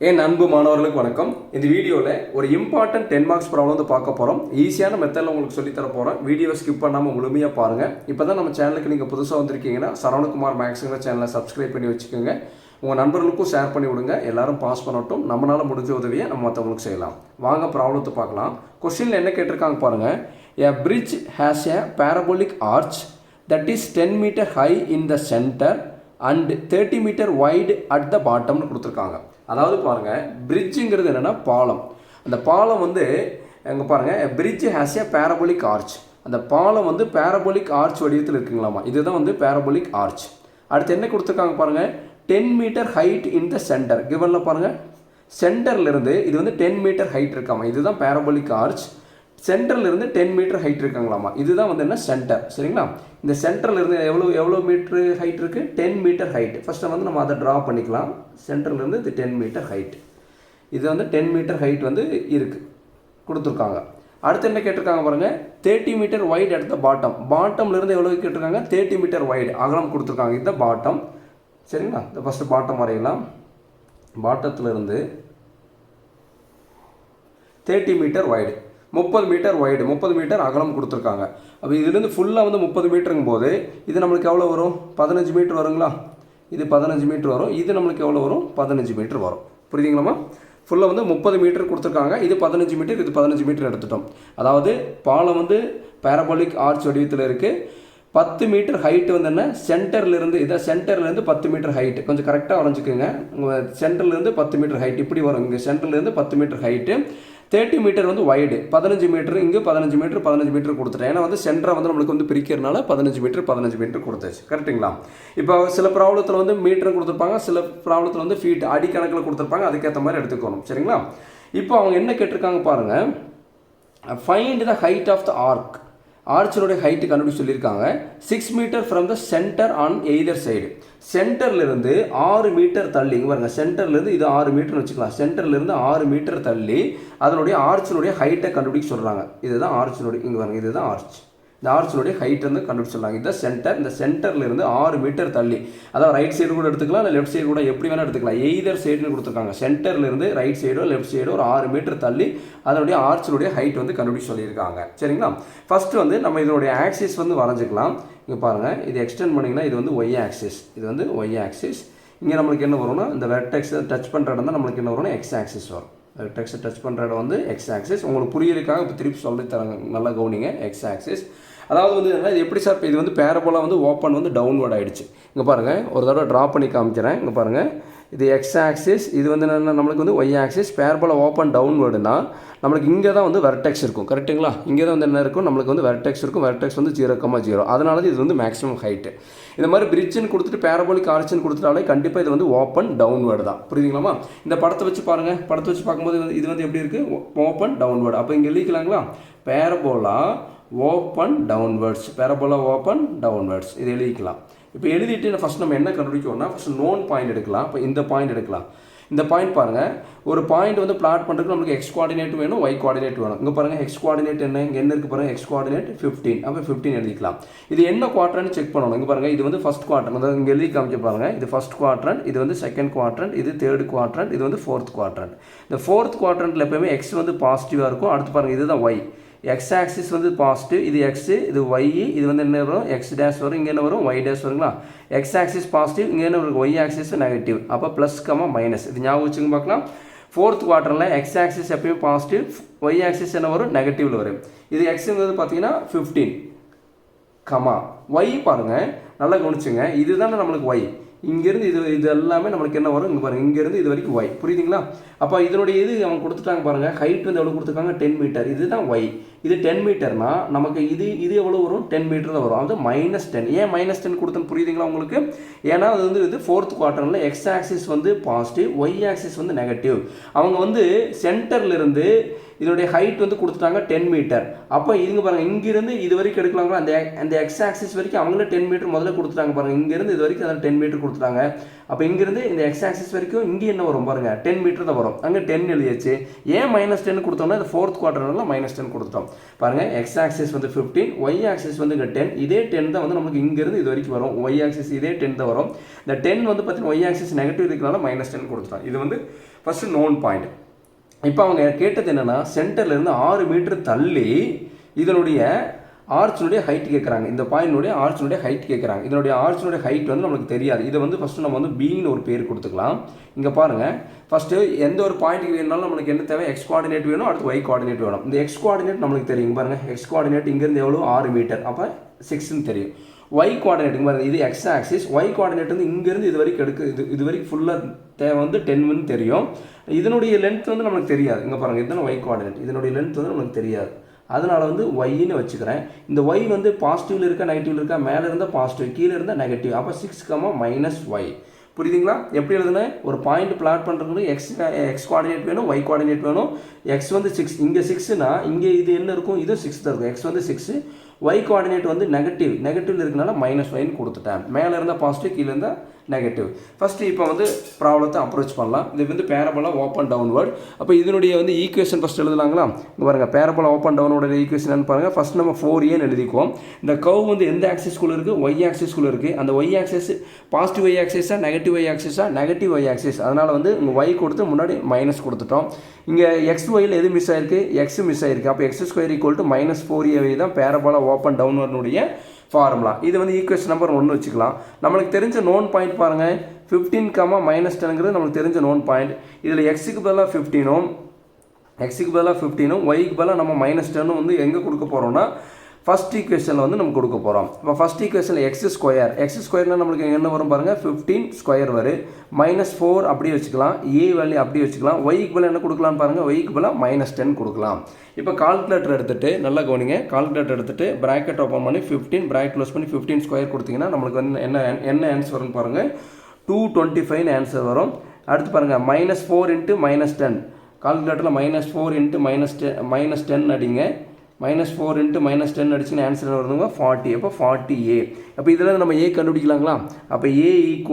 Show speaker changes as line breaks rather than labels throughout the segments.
என் அன்பு மாணவர்களுக்கு வணக்கம். இந்த வீடியோவில் ஒரு இம்பார்ட்டன்ட் 10 மார்க்ஸ் ப்ராப்ளம் வந்து பார்க்க போகிறோம். ஈஸியான மெத்தடில் உங்களுக்கு சொல்லித்தர போகிறேன். வீடியோவை ஸ்கிப் பண்ணாமல் முழுமையாக பாருங்கள். இப்போ தான் நம்ம சேனலுக்கு நீங்கள் புதுசாக வந்திருக்கீங்கன்னா சரவணகுமார் மேக்ஸுங்கிற சேனலை சப்ஸ்கிரைப் பண்ணி வச்சுக்கோங்க. உங்கள் நண்பர்களுக்கும் ஷேர் பண்ணி விடுங்க. எல்லாரும் பாஸ் பண்ணட்டும். நம்மளால் முடிஞ்ச உதவியை நம்ம மற்றவங்களுக்கு செய்யலாம். வாங்க ப்ராப்ளத்தை பார்க்கலாம். கொஸ்டினில் என்ன கேட்டிருக்காங்க பாருங்கள். A bridge has a parabolic arch that is 10 meter high in the center and 30 meter wide at the bottomனு கொடுத்துருக்காங்க. அதாவது பாருங்கள், பிரிட்ஜுங்கிறது என்னென்னா பாலம். அந்த பாலம் வந்து எங்கே பாருங்கள், bridge has a parabolic arch. அந்த பாலம் வந்து பேரபோலிக் ஆர்ச் வடிவத்தில் இருக்குங்களாமா. இதுதான் வந்து பேரபோலிக் ஆர்ச். அடுத்து என்ன கொடுத்துருக்காங்க பாருங்கள், 10 metre height in the centre. கிவனில் பாருங்கள், சென்டர்லேருந்து இது வந்து 10 மீட்டர் ஹைட் இருக்காமா. இதுதான் பேரபோலிக் ஆர்ச். சென்டர்லேருந்து 10 மீட்டர் ஹைட் இருக்காங்களாமா. இதுதான் வந்து என்ன சென்டர். சரிங்களா? இந்த சென்டர்லேருந்து எவ்வளோ மீட்ரு ஹைட் இருக்குது? 10 மீட்டர் ஹைட். ஃபஸ்ட்டு வந்து நம்ம அதை ட்ரா பண்ணிக்கலாம். சென்டர்லேருந்து இது 10 மீட்டர் ஹைட். இது வந்து 10 மீட்டர் ஹைட் வந்து இருக்குது, கொடுத்துருக்காங்க. அடுத்து என்ன கேட்டிருக்காங்க பாருங்கள், 30 metre wide at the bottom. பாட்டம்லேருந்து எவ்வளோ கேட்டிருக்காங்க? 30 மீட்டர் வைடு அகலம் கொடுத்துருக்காங்க. இதுதான் பாட்டம். சரிங்களா? இந்த ஃபஸ்ட்டு பாட்டம் வரையலாம். பாட்டத்துலேருந்து 30 metre wide, 30 metre wide, 30 metre அகலம் கொடுத்துருக்காங்க. அப்போ இதுலேருந்து ஃபுல்லாக வந்து 30 மீட்டருங்கும் போது இது நம்மளுக்கு எவ்வளோ வரும்? 15 மீட்டர் வருங்களா? இது 15 மீட்டர் வரும். இது நம்மளுக்கு எவ்வளோ வரும்? 15 மீட்டர் வரும். புரியுதுங்களாம்மா? ஃபுல்லாக வந்து 30 மீட்டர் கொடுத்துருக்காங்க. இது 15 மீட்டர், இது 15 மீட்டர் எடுத்துட்டோம். அதாவது பாலம் வந்து பேரபோலிக் ஆர்ச் வடிவத்தில் இருக்குது. 10 மீட்டர் ஹைட்டு வந்து என்ன, சென்டர்லேருந்து இதை சென்டர்லேருந்து 10 மீட்டர் ஹைட்டு. கொஞ்சம் கரெக்டாக வரைஞ்சிக்கோங்க. சென்டர்லேருந்து 10 மீட்டர் ஹைட் இப்படி வரும். இங்கே சென்டர்லேருந்து 10 மீட்டர் ஹைட்டு. 30 மீட்டர் வந்து வைடு, 15 மீட்டர் இங்கே 15 மீட்டர் கொடுத்துட்டேன். ஏன்னா வந்து சென்டரை வந்து நம்மளுக்கு வந்து பிரிக்கிறதுனால 15 மீட்டர் கொடுத்தாச்சு. கரெக்டுங்களா? இப்போ சில ப்ராப்ளத்தில் வந்து மீட்டர் கொடுத்துருப்பாங்க, சில ப்ராப்ளத்தில் வந்து ஃபீட் அடிக்கணக்கில் கொடுத்துருப்பாங்க. அதுக்கேற்ற மாதிரி எடுத்துக்கணும். சரிங்களா? இப்போ அவங்க என்ன கேட்டிருக்காங்க பாருங்கள், find the height of the arch. ஆர்ச்சினுடைய ஹைட்டு கண்டுபிடிச்சு சொல்லியிருக்காங்க. 6 metre from the centre on either side. சென்டர்லேருந்து 6 மீட்டர் தள்ளி, இங்கே பாருங்கள், சென்டர்லேருந்து இது 6 மீட்டர்னு வச்சுக்கலாம். சென்டர்லேருந்து 6 மீட்டர் தள்ளி அதனுடைய ஆர்ச்சினுடைய ஹைட்டை கண்டுபிடிக்க சொல்கிறாங்க. இதுதான் ஆர்ச்சினுடைய, இங்கே பாருங்கள், இதுதான் ஆர்ச். இந்த ஆர்ச்சினுடைய ஹைட் வந்து கண்டுபிடிச்சு சொல்கிறாங்க. இதுதான் சென்டர். இந்த சென்டர்லேருந்து 6 மீட்டர் தள்ளி, அதாவது ரைட் சைடு கூட எடுத்துக்கலாம், இல்லை லெஃப்ட் சைடு கூட, எப்படி வேணால் எடுத்துக்கலாம். எய்தர் சைடுன்னு கொடுத்துருக்காங்க. சென்டர்லேருந்து ரைட் சைடோ லெஃப்ட் சைடோ ஒரு 6 மீட்டர் தள்ளி அதனுடைய ஆர்ச்சினுடைய ஹைட் வந்து கண்டுபிடிச்சு சொல்லியிருக்காங்க. சரிங்களா? ஃபஸ்ட்டு வந்து நம்ம இதனுடைய ஆக்சிஸ் வந்து வரைஞ்சிக்கலாம். இங்கே பாருங்கள், இது எக்ஸ்டெண்ட் பண்ணிங்கன்னா இது வந்து ஒய் ஆக்சிஸ். இது வந்து ஒய் ஆக்சிஸ். இங்கே நம்மளுக்கு என்ன வரும்னா, இந்த வெர்டெக்ஸை டச் பண்ணுற இடம் தான் நம்மளுக்கு என்ன வரும்னா எக்ஸ் ஆக்சிஸ் வரும். வெர்டெக்ஸை டச் பண்ணுற இடம் வந்து எக்ஸ் ஆக்சிஸ். உங்களுக்கு புரியறதுக்காக இப்போ திருப்பி சொல்லி தராங்க, நல்லா கவனிங்க. X axis. அதாவது வந்து என்ன, இது எப்படி சார், இப்போ இது வந்து பேரபோலா வந்து ஓப்பன் வந்து டவுன்வர்ட் ஆகிடுச்சு. இங்கே பாருங்கள், ஒரு தடவை ட்ரா பண்ணி காமிக்கிறேன். இங்கே பாருங்கள், இது எக்ஸ் ஆக்சிஸ், இது வந்து என்ன, நம்மளுக்கு வந்து ஒய் ஆக்சிஸ். பேரபோலா ஓப்பன் டவுன்வர்டுனா நம்மளுக்கு இங்கே தான் வந்து வெர்டெக்ஸ் இருக்கும். கரெக்டுங்களா? இங்கே தான் வந்து என்ன இருக்கும், நம்மளுக்கு வந்து வெர்டெக்ஸ் இருக்கும். வெர்டெக்ஸ் வந்து 0,0. அதனால இது வந்து மேக்ஸிமம் ஹைட்டு. இந்த மாதிரி பிரிட்ஜுன்னு கொடுத்துட்டு பேரபோலிக் ஆர்ச்சுன்னு கொடுத்துட்டாலே கண்டிப்பாக இது வந்து ஓப்பன் டவுன்வர்டு தான். புரியுதுங்களாமா? இந்த படத்தை வச்சு பாருங்கள். படத்தை வச்சு பார்க்கும்போது இது வந்து எப்படி இருக்குது, ஓப்பன் டவுன்வர்டு. அப்போ இங்கே எழுதிக்கலாங்களா, parabola open downwards. Parabola open downwards இது எழுதிக்கலாம். இப்போ எழுதிட்டு ஃபஸ்ட் நம்ம என்ன கண்டுபிடிக்கணும்னா, ஃபஸ்ட் நோன் பாயிண்ட் எடுக்கலாம். இப்போ இந்த பாயிண்ட் எடுக்கலாம். இந்த பாயிண்ட் பாருங்கள், ஒரு பாயிண்ட் வந்து பிளாட் பண்ணுறதுக்கு நம்மளுக்கு எக்ஸ் கோஆர்டினேட் வேணும், ஒய் கோஆர்டினேட் வேணும். இங்கே பாருங்கள், எக்ஸ் கோஆர்டினேட் என்ன, இங்கே என்ன இருக்குது பாருங்கள், எக்ஸ் கோஆர்டினேட் 15. அப்போ 15 எழுதிக்கலாம். இது என்ன குவாட்ரண்ட் செக் பண்ணணும். இங்கே பாருங்கள், இது வந்து ஃபஸ்ட் குவாட்ரண்ட், அதாவது இங்கே எழுதி காமிச்சு பாருங்கள். இது ஃபஸ்ட் குவாட்ரண்ட், இது வந்து செகண்ட் குவாட்ரண்ட், இது தேர்ட் குவாட்ரண்ட், இது வந்து ஃபோர்த் குவாட்ரண்ட். இந்த ஃபோர்த் குவாட்ரண்ட்டில் எப்போயுமே எக்ஸ் வந்து பாசிட்டிவாக இருக்கும். அடுத்து பாருங்கள், இதுதான் ஒய். எக்ஸ் ஆக்சிஸ் வந்து பாசிட்டிவ், இது எக்ஸு, இது ஒய், இது வந்து என்ன வரும், எக்ஸ் டேஷ் வரும், இங்கே என்ன வரும், ஒய் டேஷ் வருங்களா. எக்ஸ் ஆக்சிஸ் பாசிட்டிவ், இங்கே என்ன வரும், ஒய் ஆக்சிஸ் நெகட்டிவ். அப்போ ப்ளஸ் கமா மைனஸ். இது ஞாபகம் வச்சுங்க பார்க்கலாம். ஃபோர்த் குவார்ட்டரில் எக்ஸ் ஆக்சிஸ் எப்பயும் பாசிட்டிவ், ஒய் ஆக்சிஸ் என்ன வரும், நெகட்டிவில் வரும். இது எக்ஸுங்கிறது பார்த்தீங்கன்னா 15 கமா ஒய். பாருங்கள், நல்லா கவனிச்சுங்க, இதுதானே நம்மளுக்கு ஒய். இங்கேருந்து இது எல்லாமே நம்மளுக்கு என்ன வரும், இங்கே பாருங்கள், இங்கேருந்து இது வரைக்கும் ஒய். புரியுதுங்களா? அப்போ இதனுடைய இது அவங்க கொடுத்துட்டாங்க பாருங்கள், ஹைட் வந்து எவ்வளோ கொடுத்துருக்காங்க, 10 மீட்டர். இதுதான் ஒய். இது 10 மீட்டர்னா நமக்கு இது எவ்வளோ வரும், 10 மீட்டர் தான் வரும். அது -10. ஏன் -10 கொடுத்தேன்னு புரியுதுங்களா உங்களுக்கு? ஏன்னா அது வந்து இது ஃபோர்த் குவார்ட்டரில் எக்ஸ் ஆக்சிஸ் வந்து பாசிட்டிவ், ஒய் ஆக்சிஸ் வந்து நெகட்டிவ். அவங்க வந்து சென்டர்லேருந்து இதோடைய ஹைட் வந்து கொடுத்துட்டாங்க 10 மீட்டர். அப்போ இங்க பாருங்கள் இங்கிருந்து இது வரைக்கும் எடுக்கலாங்களா, அந்த எக்ஸ் ஆக்சிஸ் வரைக்கும் அவங்களே 10 மீட்டர் முதல்ல கொடுத்துட்டாங்க பாருங்கள். இங்கேருந்து இது வரைக்கும் அதில் 10 மீட்டர் கொடுத்துட்டாங்க. அப்போ இங்கிருந்து இந்த எக்ஸ் ஆக்சிஸ் வரைக்கும் இங்கே என்ன வரும் பாருங்கள், 10 மீட்டர் தான் வரும். அங்கே 10 எழுதியாச்சு. ஏன் -10 கொடுத்தோம்னா இது 4th குவார்டர்ல -10 கொடுத்துட்டோம் பாருங்கள். எக்ஸ் ஆக்சிஸ் வந்து 15, ஒய் ஆக்சிஸ் வந்து இங்கே 10. இதே 10 தான் வந்து நமக்கு இங்கேருந்து இது வரைக்கும் வரும். ஒய் ஆக்சிஸ் இதே 10 தான் வரும். இந்த 10 வந்து பார்த்தீங்கன்னா ஒய் ஆக்சிஸ் நெகட்டிவ் இருக்கிறனால -10 கொடுத்துட்டோம். இது வந்து ஃபஸ்ட்டு நோன் பாயிண்ட். இப்போ அவங்க கேட்டது என்னென்னா சென்டர்லேருந்து 6 மீட்டர் தள்ளி இதனுடைய ஆர்ச்சினுடைய ஹைட் கேட்குறாங்க. இந்த பாயிண்டினுடைய ஆர்ச்சினுடைய ஹைட் கேட்குறாங்க. இதனுடைய ஆர்ச்சினுடைய ஹைட் வந்து நமக்கு தெரியாது. இதை வந்து ஃபஸ்ட்டு நம்ம வந்து பின்னு ஒரு பேர் கொடுத்துக்கலாம். இங்கே பாருங்கள், ஃபஸ்ட்டு எந்த ஒரு பாயிண்ட்டுக்கு வேணுனாலும் நம்மளுக்கு என்ன தேவை, எக்ஸ் கோஆர்டினேட் வேணும், அடுத்து ஒய் கோஆர்டினேட் வேணும். இந்த எக்ஸ் கோஆர்டினேட் நம்மளுக்கு தெரியும் பாருங்கள். எக்ஸ் கோஆர்டினேட் இங்கேருந்து எவ்வளோ 6 மீட்டர், அப்போ 6ன்னு தெரியும். ஒய் கோஆர்டினேட்டுங்க பாருங்கள், இது எக்ஸ் ஆக்சிஸ். ஒய் கோஆர்டினேட் வந்து இங்கேருந்து இது வரைக்கும் இது வரைக்கும் ஃபுல்லாக தேவை வந்து 10 தெரியும். இதனுடைய லென்த் வந்து நமக்கு தெரியாது. இங்கே பாருங்கள், இதுதான் ஒய் கோஆர்டினேட். இதனுடைய லென்த் வந்து நமக்கு தெரியாது. அதனால் வந்து ஒய்ன்னு வச்சுக்கிறேன். இந்த ஒய் வந்து பாசிட்டிவில் இருக்கா நெகட்டிவில் இருக்கா, மேலே இருந்தால் பாசிட்டிவ், கீழே இருந்தால் நெகட்டிவ். அப்போ 6, -y. புரியுதுங்களா? எப்படி எழுதுனேன், ஒரு பாயிண்ட் பிளாட் பண்ணுறதுக்கு எக்ஸ் கோஆர்டினேட் வேணும், ஒய் கோஆர்டினேட் வேணும். எக்ஸ் வந்து 6, இங்கே 6னா இங்கே இது என்ன இருக்கும், இது 6 தான் இருக்கும். எக்ஸ் வந்து 6, ஒய் கோஆர்டினேட் வந்து நெகட்டிவ் இருக்கனால -yன்னு கொடுத்துட்டேன். மேலே இருந்தால் பாசிட்டிவ், கீழே இருந்தால் நெகட்டிவ். ஃபஸ்ட்டு இப்போ வந்து ப்ராப்ளத்தை அப்ரோச் பண்ணலாம். இது வந்து பேரபோலா ஓப்பன் டவுன்வர்ட். அப்போ இதனுடைய வந்து ஈக்குவேஷன் ஃபஸ்ட் எழுதலாங்களா? இங்கே பாருங்கள், பேரபோலா ஓப்பன் டவுனோட ஈக்குவேஷன் பாருங்கள். ஃபஸ்ட் நம்ம 4a எழுதிக்குவோம். இந்த கர்வ் வந்து எந்த ஆக்சிஸ்குள்ளே இருக்குது, ஒய் ஆக்சிஸ்குள்ளே இருக்குது. அந்த ஒய் ஆக்சிஸ் பாசிட்டிவ் ஒய் ஆக்சிஸா நெகட்டிவ் ஒய் ஆக்சிஸா, நெகட்டிவ் ஒய் ஆக்சிஸ். அதனால் வந்து இங்கே ஒய் கொடுத்து முன்னாடி மைனஸ் கொடுத்துட்டோம். இங்கே எக்ஸ் ஒயில் எது மிஸ் ஆயிருக்கு, எக்ஸ் மிஸ் ஆயிருக்கு. அப்போ x² = -4a தான் பேரபோலா ஓப்பன் டவுன்வர்டுடைய ஃபார்முலா. இது வந்து ஈக்குவேஷன் நம்பர் 1 வச்சுக்கலாம். நம்மளுக்கு தெரிஞ்ச நோன் பாயிண்ட் பாருங்கள், 15, -10ங்கிறது நம்மளுக்கு தெரிஞ்ச நோன் பாயிண்ட். இதில் எக்ஸுக்கு பதிலாக 15ம் ஒய்க்கு பதிலாக நம்ம -10 வந்து எங்கே கொடுக்க போகிறோம்னா ஃபஸ்ட் ஈக்குவேஷனில் வந்து நம்ம கொடுக்க போகிறோம். இப்போ ஃபஸ்ட் ஈக்குவேஷனில் x²னா நம்மளுக்கு என்ன வரும் பாருங்கள், 15² வரும். -4 அப்படியே வச்சுக்கலாம், ஏ வேல்யூ அப்படியே வச்சுக்கலாம். ஒய்க்கு பதிலாக என்ன கொடுக்கலான்னு பாருங்கள், ஒய்க்கு பதிலாக -10 கொடுக்கலாம். இப்போ கால்குலேட்டர் எடுத்துகிட்டு நல்லா கவனிங்க. கால்குலேட்டர் எடுத்துகிட்டு ப்ராக்கெட் ஓப்பன் பண்ணி 15 ப்ராக்கெட் க்ளோஸ் பண்ணி 15² கொடுத்தீங்கன்னா நம்மளுக்கு வந்து என்ன ஆன்சர் வரும்னு பாருங்கள், 225 ஆன்சர் வரும். அடுத்து பாருங்கள், -4 × -10. கால்குலேட்டரில் -4 × -10 அடிங்க. -4 × -10 அடிச்சுன்னா ஆன்சர் வருதுங்க 40. அப்போ 40a. அப்போ இதில் நம்ம a கண்டுபிடிக்கலாங்களா? அப்போ a =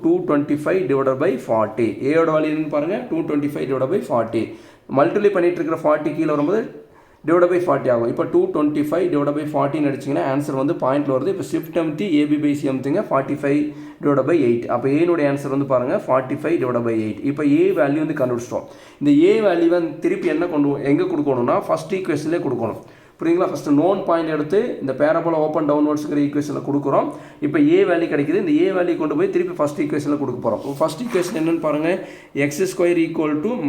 225/40. ஏயோட வேல்யூன்னு பாருங்கள், 225/40. மல்டிப்ளை பண்ணிட்டு இருக்கிற 40 கீழே வரும்போது /40 ஆகும். இப்போ 225/40 அடிச்சிங்கன்னா ஆன்சர் வந்து பாயிண்டில் வருது. இப்போ ஷிஃப்ட் அமுத்தி AB/C அமுத்துங்க, 45/8. அப்போ ஏனுடைய ஆன்சர் வந்து பாருங்கள் 45/8. இப்போ ஏ வேல்யூ வந்து கண்டுபிடிச்சிட்டோம். இந்த ஏ வேல்யூ வந்து திருப்பி எங்கே கொடுக்கணும்னா ஃபஸ்ட் ஈக்குவேஷன்லேயே கொடுக்கணும். புரியுங்களா? ஃபஸ்ட்டு நோன் பாயிண்ட் எடுத்து இந்த பேரபோலா ஓப்பன் டவுன்வர்ட்ஸுங்கிற ஈக்குவேஷனில் கொடுக்குறோம். இப்போ ஏ வேல்யூ கிடைக்குது. இந்த ஏ வேல்யூ கொண்டு போய் திருப்பி ஃபஸ்ட் ஈக்குவேஷனில் கொடுக்க போகிறோம். ஃபஸ்ட் ஈக்குவேஷன் என்னென்னு பாருங்கள், x² =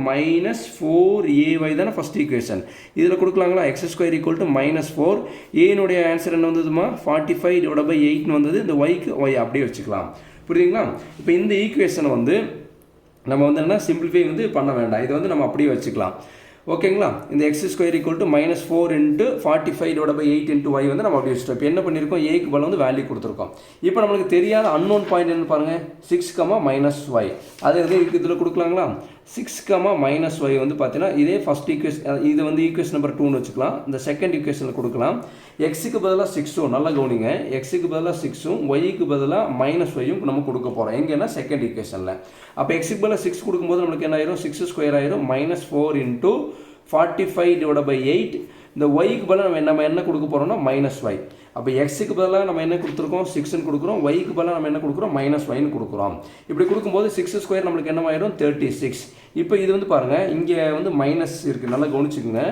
-4ay தானே ஃபஸ்ட் ஈக்குவேஷன். இதில் கொடுக்கலாங்களா, x² = -4. ஏனுடைய ஆன்சர் என்ன வந்ததுமா 45/8 வந்தது. இந்த ஒய்க்கு ஒய் அப்படியே வச்சுக்கலாம். புரியுதுங்களா? இப்போ இந்த ஈக்குவேஷனை வந்து நம்ம வந்து என்ன சிம்பிளிஃபை வந்து பண்ண வேண்டாம். இதை வந்து நம்ம அப்படியே வச்சுக்கலாம். ஓகேங்களா? இந்த x² = -4 × 45/8 × y வந்து நம்ம அப்படி வச்சுட்டோம். இப்போ என்ன பண்ணியிருக்கோம், ஏக்கு பதில் வந்து வேல்யூ கொடுத்துருக்கோம். இப்போ நம்மளுக்கு தெரியாத அன்னோன் பாயிண்ட் என்ன பாருங்கள், 6, -y. அது இதில் கொடுக்கலாங்களா? 6, -y வந்து பார்த்தீங்கன்னா இதே ஃபஸ்ட் ஈக்குவேஷன், இது வந்து ஈக்குவேஷன் நம்பர் 2ன்னு வச்சுக்கலாம். இந்த செகண்ட் ஈக்குவேஷனில் கொடுக்கலாம். எக்ஸுக்கு பதிலாக 6ம் நல்லா கவனிங்க, எக்ஸுக்கு பதிலாக 6ம் ஒய்க்கு பதிலாக -yம் நம்ம கொடுக்க போகிறோம். எங்கன்னா செகண்ட் ஈக்குவேஷனில். அப்போ எக்ஸுக்கு பதிலாக 6 கொடுக்கும்போது நம்மளுக்கு என்ன ஆயிரும், 6² ஆயிரும். -4 × 45/8. இந்த ஒய்க்கு பதிலாக நம்ம என்ன கொடுக்க போகிறோம்னா -y. அப்போ எக்ஸுக்கு பதிலாக நம்ம என்ன கொடுத்துருக்கோம், 6ன்னு கொடுக்குறோம். ஒய்க்கு பதிலாக நம்ம என்ன கொடுக்குறோம், -yன்னு கொடுக்குறோம். இப்படி கொடுக்கும்போது 6² நம்மளுக்கு என்ன ஆயிரும், 36. இப்போ இது வந்து பாருங்கள், இங்கே வந்து மைனஸ் இருக்குது, நல்லா கவனிச்சுக்குங்க.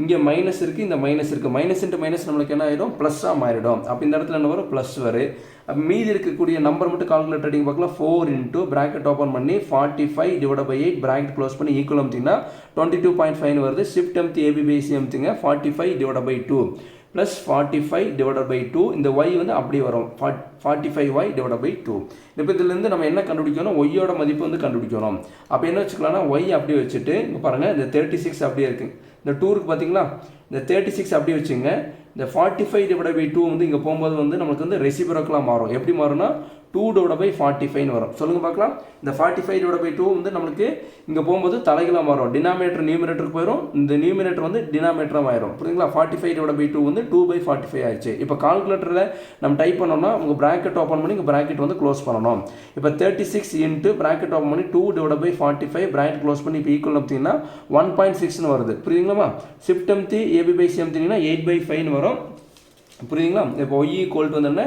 இங்கே மைனஸ் இருக்குது, இந்த மைனஸ் இருக்குது. மைனஸ் × மைனஸ் நம்மளுக்கு என்ன ஆயிடும், ப்ளஸ்ஸாக மாறிடும். அப்போ இந்த இடத்துல என்ன வரும், ப்ளஸ் வரும். அப்போ மீதி இருக்கக்கூடிய நம்பர் மட்டும் கால்குலேட் அடிங்க பார்க்கலாம். 4 × ப்ராக்கெட் ஓப்பன் பண்ணி 45/8 ப்ராக்கெட் க்ளோஸ் பண்ணி ஈக்குவல் அமுத்திங்கன்னா 22.5 வருது. ஷிஃப்ட் அமுத்தி AB/C அமுத்திங்க, 45/2 ப்ளஸ் 45/2. இந்த ஒய் வந்து அப்படி வரும், 45y/2. இப்போ இதுலேருந்து நம்ம என்ன கண்டுபிடிக்கணும், ஒய்யோட மதிப்பு வந்து கண்டுபிடிக்கணும். அப்போ என்ன வச்சுக்கலாம்னா, ஒய் அப்படியே வச்சுட்டு இங்கே பாருங்கள், இந்த 36 அப்படியே இருக்குது. இந்த 2 இருக்குது பார்த்தீங்களா, இந்த 36 அப்படியே வச்சுங்க. இந்த 45/2 வந்து இங்கே போகும்போது வந்து நமக்கு வந்து ரெசிபிரோக்கலாக மாறும். எப்படி மாறும்னா 2/45 வரும். சொல்லுங்கள் பார்க்கலாம். இந்த 45/2 வந்து நம்மளுக்கு இங்கே போகும்போது தலைகளாக மாறும். டினாமினேட்டர் நியூமினேட்டருக்கு போயிடும், இந்த நியூமினேட்டர் வந்து டினாமினேட்டராக ஆயிரும். புரியுங்களா? 45/2 வந்து 2/45 ஆயிடுச்சு. இப்போ கால்குலேட்டரில் நம்ம டைப் பண்ணோம்னா உங்கள் ப்ராக்கெட் ஓப்பன் பண்ணி இங்கே ப்ராக்கெட் வந்து க்ளோஸ் பண்ணணும். இப்போ 36 இன்ட்டு ப்ராக்கெட் ஓப்பன் பண்ணி 2/45 ப்ராக்கெட் க்ளோஸ் பண்ணி இப்போ ஈக்குவல் பார்த்தீங்கன்னா 1.6ன்னு வருது. புரியுதுங்களா? ஷிஃப்ட் எம்தி ஏபி/சி எம்திங்கன்னா 8/5 வரும். புரியுதுங்களா? இப்போ y ஈக்குவல் வந்து என்ன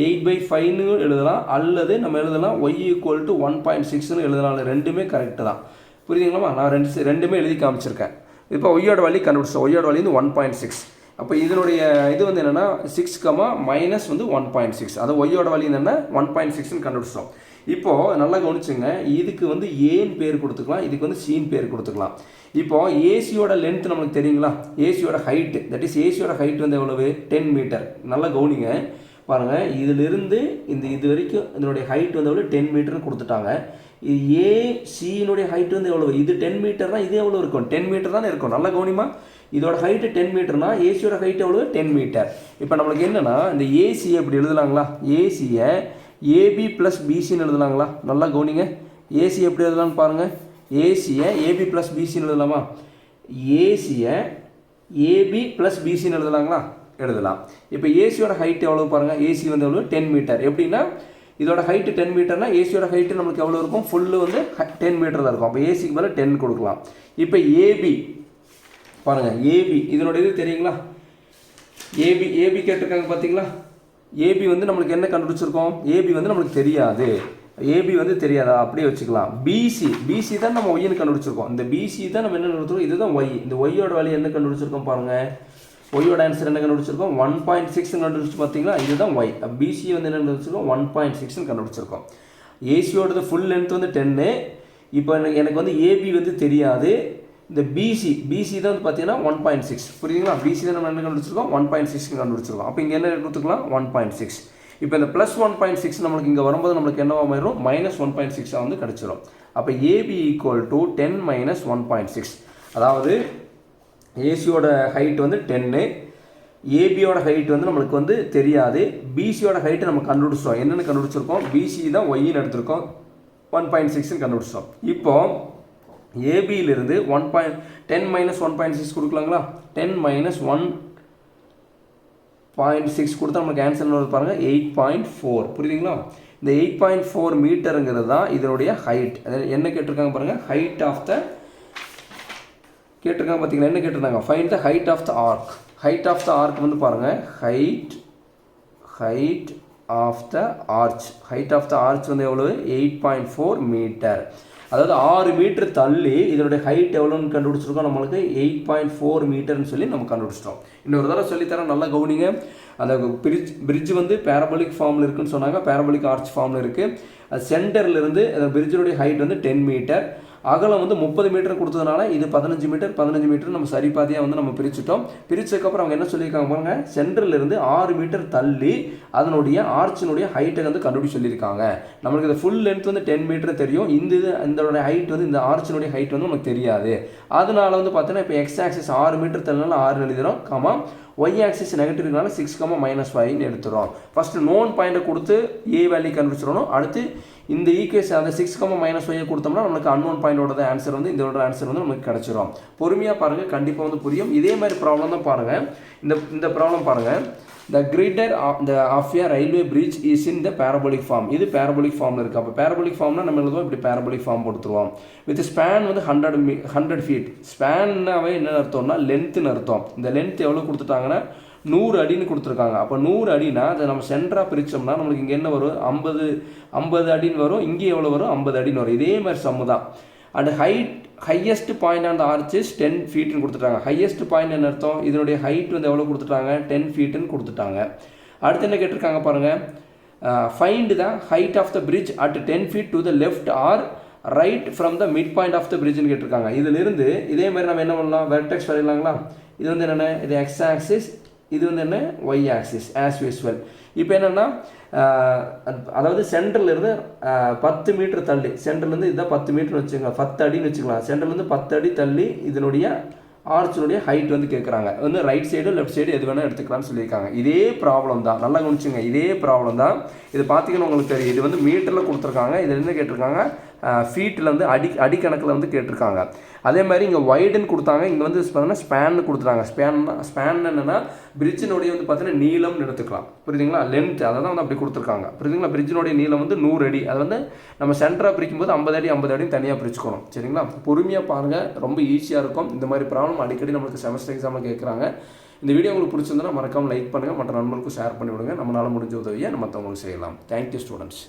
8/5ன்னு எழுதலாம், அல்லது நம்ம எழுதலாம் y ஈக்குவல் டு 1.6ன்னு எழுதலாம். ரெண்டுமே கரெக்டு தான். புரியுதுங்களா? நான் ரெண்டுமே எழுதி காமிச்சிருக்கேன். இப்போ ஒய்யோட வேல்யூ கண்டுபிடிச்சோம். ஒய்யோட வேல்யூ வந்து 1.6. அப்போ இதனுடைய இது வந்து என்னென்னா 6, மைனஸ் வந்து 1.6. அது ஒய்யோட வேல்யூ என்னென்னா 1.6ன்னு கண்டுபிடிச்சோம். இப்போது நல்லா கவனிச்சுங்க, இதுக்கு வந்து ஏன்னு பேர் கொடுத்துக்கலாம், இதுக்கு வந்து சீன் பேர் கொடுத்துக்கலாம். இப்போது ஏசியோட லென்த் நம்மளுக்கு தெரியுங்களா? ஏசியோட ஹைட்டு, தட் இஸ் ஏசியோட ஹைட் வந்து எவ்வளவு? 10 மீட்டர். நல்லா கவனிங்க பாருங்கள், இதிலிருந்து இது வரைக்கும் இதனுடைய ஹைட் வந்து எவ்வளோ? 10 மீட்டர்னு கொடுத்துட்டாங்க. ஏசியினுடைய ஹைட் வந்து எவ்வளவு? இது 10 மீட்டர்னா இது எவ்வளோ இருக்கும்? 10 மீட்டர் தானே இருக்கும். நல்லா கவனிமா, இதோட ஹைட்டு 10 மீட்டர்னா ஏசியோட ஹைட் எவ்வளோ? 10 மீட்டர். இப்போ நம்மளுக்கு என்னென்னா இந்த ஏசியை இப்படி எழுதலாங்களா? ஏசியை ஏபி ப்ளஸ் பிசின்னு எழுதலாங்களா? நல்லா கவனிங்க, ஏசி எப்படி எழுதலாம்னு பாருங்கள். ஏசியை ஏபி ப்ளஸ் பிசின்னு எழுதலாமா? ஏசியை ஏபி ப்ளஸ் பிசின்னு எழுதலாங்களா? எழுதலாம். இப்போ ஏசியோட ஹைட் எவ்வளோ பாருங்கள். ஏசி வந்து எவ்வளோ? 10 மீட்டர். எப்படின்னா இதோட ஹைட்டு 10 மீட்டர்னா ஏசியோட ஹைட்டு நமக்கு எவ்வளோ இருக்கும்? ஃபுல்லு வந்து 10 மீட்டர் தான் இருக்கும். அப்போ ஏசிக்கு மேலே 10 கொடுக்கலாம். இப்போ ஏபி பாருங்கள், ஏபி இதனுடைய இது தெரியுங்களா? ஏபி கேட்டிருக்காங்க பார்த்தீங்களா? ஏபி வந்து நம்மளுக்கு என்ன கண்டுபிடிச்சிருக்கோம்? ஏபி வந்து நம்மளுக்கு தெரியாது. ஏபி வந்து தெரியாதா? அப்படியே வச்சுக்கலாம். பிசி தான் நம்ம ஒய்ன்னு கண்டுபிடிச்சிருக்கோம். இந்த பிசி தான் நம்ம என்ன கண்டுபிடிச்சிருக்கோம்? இதுதான் ஒய். இந்த ஒய்யோட வேல்யூ என்ன கண்டுபிடிச்சிருக்கோம் பாருங்கள். ஒய்யோட ஆன்சர் என்ன கண்டுபிடிச்சிருக்கோம்? 1.6 கண்டுபிடிச்சு பார்த்தீங்களா? இதுதான் ஒய். பிசி வந்து என்ன கண்டுபிடிச்சிருக்கோம்? 1.6 கண்டுபிடிச்சிருக்கோம். ஏசியோடது ஃபுல் லென்த் வந்து 10. இப்போ எனக்கு வந்து ஏபி வந்து தெரியாது. இந்த பிசி தான் வந்து பார்த்தீங்கன்னா 1.6. புரியுதுங்களா? பிசி தான் நம்ம என்ன கண்டுபிடிச்சிருக்கோம்? 1.6 கண்டுபிடிச்சிருக்கோம். அப்போ இங்கே என்ன கொடுத்துக்கலாம்? 1.6. இப்போ இந்த ப்ளஸ் 1.6 நம்மளுக்கு இங்கே வரும்போது நம்மளுக்கு என்னவா மாறிடும்? மைனஸ் 1.6 வந்து கிடச்சிரும். அப்போ ஏபி ஈக்குவல் டு 10 மைனஸ் 1.6. அதாவது ஏசியோட ஹைட் வந்து 10, ஏபியோட ஹைட் வந்து நம்மளுக்கு வந்து தெரியாது, பிசியோட ஹைட்டு நம்ம கண்டுபிடிச்சோம். என்னென்னு கண்டுபிடிச்சிருக்கோம்? பிசி தான் ஒய்ன்னு எடுத்திருக்கோம், 1.6ன்னு கண்டுபிடிச்சோம். இப்போ ஏபியிலிருந்து 10 மைனஸ் 1.6 கொடுக்கலாங்களா? 10 மைனஸ் 1.6 கொடுத்தா நமக்கு ஆன்சர் வருது பாருங்கள், 8.4. புரியுதுங்களா? இந்த 8.4 மீட்டருங்கிறது தான் இதனுடைய ஹைட். என்ன கேட்டிருக்காங்க பாருங்கள், ஹைட் ஆஃப் த கேட்டிருக்காங்க பார்த்தீங்களா? என்ன கேட்டிருந்தாங்க? Find the height of the arc. Height of the arc வந்து பாருங்கள், height of the arch. Height of the arch வந்து எவ்வளோ? 8.4 மீட்டர். அதாவது 6 மீட்டர் தள்ளி இதனுடைய ஹைட் எவ்வளோன்னு கண்டுபிடிச்சிருக்கோம். நம்மளுக்கு 8.4 மீட்டர்னு சொல்லி நம்ம கண்டுபிடிச்சிட்டோம். இன்னொரு தடவை சொல்லித்தரேன், நல்லா கவனிங்க. அந்த பிரிட்ஜ் வந்து பேரபோலிக் ஃபார்மில் இருக்குன்னு சொன்னாங்க, பேரபோலிக் ஆர்ச் ஃபார்மில் இருக்குது. அது சென்டர்லேருந்து அந்த பிரிட்ஜினுடைய ஹைட் வந்து 10 மீட்டர், அகலம் வந்து 30 மீட்டர் கொடுத்ததுனால இது 15 மீட்டர் நம்ம சரி பாதியாக வந்து நம்ம பிரிச்சுட்டோம். பிரிச்சதுக்கப்புறம் அவங்க என்ன சொல்லியிருக்காங்க பாருங்க, சென்டர்லேருந்து 6 மீட்டர் தள்ளி அதனுடைய ஆர்ச்சினுடைய ஹைட்டை வந்து கண்டுபிடி சொல்லியிருக்காங்க. நம்மளுக்கு இந்த ஃபுல் லென்த் வந்து 10 மீட்டர் தெரியும், இதோட ஹைட் வந்து இந்த ஆர்ச்சினுடைய ஹைட் வந்து நமக்கு தெரியாது. அதனால வந்து பார்த்தீங்கன்னா இப்போ எக்ஸ் ஆக்சிஸ் 6 மீட்டர் தள்ளினால 6 எழுதுகிறோம், கமா ஒய் ஆக்சிஸ் நெகட்டிவ் இருக்கனால 6, எடுத்துகிறோம். ஃபஸ்ட்டு நோன் பாயிண்ட்டை கொடுத்து ஏ வேல்யூ கண்டுபிடிச்சிடணும். அடுத்து இந்த ஈக்குவேஷன் அந்த 6, கொடுத்தோம்னா நம்மளுக்கு அன்னோன் பாயிண்டோட ஆன்சர் வந்து இதோட ஆன்சர் வந்து நமக்கு கிடச்சிரும். பொறுமையாக பாருங்கள், கண்டிப்பாக வந்து புரியும். இதே மாதிரி ப்ராப்ளம் தான் பாருங்கள். இந்த ப்ராப்ளம் பாருங்கள். The grider of a railway bridge is in the parabolic form. இது parabolic formல இருக்குது. அப்போ parabolic formனா நம்ம எழுதுவோம் இப்படி parabolic form கொடுத்துருவோம். With span வந்து 100 feet. ஸ்பேன்னாவே என்ன அர்த்தம்னா லென்த்துன்னு அர்த்தம். இந்த லென்த் எவ்வளோ கொடுத்துட்டாங்கன்னா 100 அடின்னு கொடுத்துருக்காங்க. அப்போ 100 அடினா அதை நம்ம சென்டராக பிரித்தோம்னா நம்மளுக்கு இங்கே என்ன வரும்? 50 அடின்னு வரும். இங்கே எவ்வளோ வரும்? 50 அடின்னு வரும். இதே மாதிரி சம்மு தான். And highest point on the arch is 10 feetன்னு கொடுத்துட்டாங்க. ஹையஸ்ட் பாயிண்ட் என்ன அர்த்தம்? இதனுடைய ஹைட் வந்து எவ்வளோ கொடுத்துட்டாங்க? 10 feetன்னு கொடுத்துட்டாங்க. அடுத்து என்ன கேட்டிருக்காங்க பாருங்கள், find the height of the bridge at 10 feet to the left or right from the midpoint of the பிரிட்ஜ்னு கேட்டிருக்காங்க. இதிலிருந்து இதே மாதிரி நம்ம என்ன பண்ணலாம்? வெர்டெக்ஸ் வரையலாங்களா? இது வந்து என்னென்ன? இது எக்ஸ் ஆக்சிஸ், இது வந்து என்ன? Y axis as usual. இப்போ என்னென்னா அதாவது சென்டர்லேருந்து 10 மீட்டர் தள்ளி, சென்டர்லேருந்து இதுதான் 10 மீட்டர்னு வச்சுக்கலாம், 10 அடின்னு வச்சுக்கலாம். சென்டர்லேருந்து 10 அடி தள்ளி இதனுடைய ஆர்ச்சினுடைய ஹைட் வந்து கேட்குறாங்க. வந்து ரைட் சைடு லெஃப்ட் சைடு எது வேணால் எடுத்துக்கலாம்னு சொல்லியிருக்காங்க. இதே ப்ராப்ளம் தான், நல்லா கவனிச்சுங்க, இதே ப்ராப்ளம் தான். இது பார்த்தீங்கன்னா உங்களுக்கு தெரியும், இது வந்து மீட்டரில் கொடுத்துருக்காங்க. இதில் என்ன கேட்டிருக்காங்க, ஃபீட்டில் வந்து அடிக்கணக்கில் வந்து கேட்டிருக்காங்க. அதே மாதிரி இங்கே வைடுன்னு கொடுத்தாங்க, இங்கே வந்து பார்த்தீங்கன்னா ஸ்பேன்னு கொடுத்துட்டாங்க. ஸ்பேன் என்னென்னா பிரிட்ஜினுடைய வந்து பார்த்தீங்கன்னா நீளம்னு எடுத்துக்கலாம், புரியுதுங்களா, லென்த் அதை தான் வந்து அப்படி கொடுத்துருக்காங்க, புரியுதுங்களா. பிரிட்ஜினுடைய நீளம் வந்து 100 அடி, அது வந்து நம்ம சென்டராக பிரிக்கும் போது 50 அடி 50 அடி தனியாக பிரிச்சுக்கணும், சரிங்களா. பொறுமையாக பாருங்கள், ரொம்ப ஈஸியாக இருக்கும். இந்த மாதிரி ப்ராப்ளம் அடிக்கடி நம்மளுக்கு செமஸ்டர் எக்ஸாமில் கேட்குறாங்க. இந்த வீடியோ உங்களுக்கு பிடிச்சிருந்தா மறக்காமல் லைக் பண்ணுங்கள், மற்ற நண்பர்களுக்கும் ஷேர் பண்ணி விடுங்க. நம்மளால் முடிஞ்ச உதவியை நம்ம மற்றவங்களுக்கு செய்யலாம். Thank you students.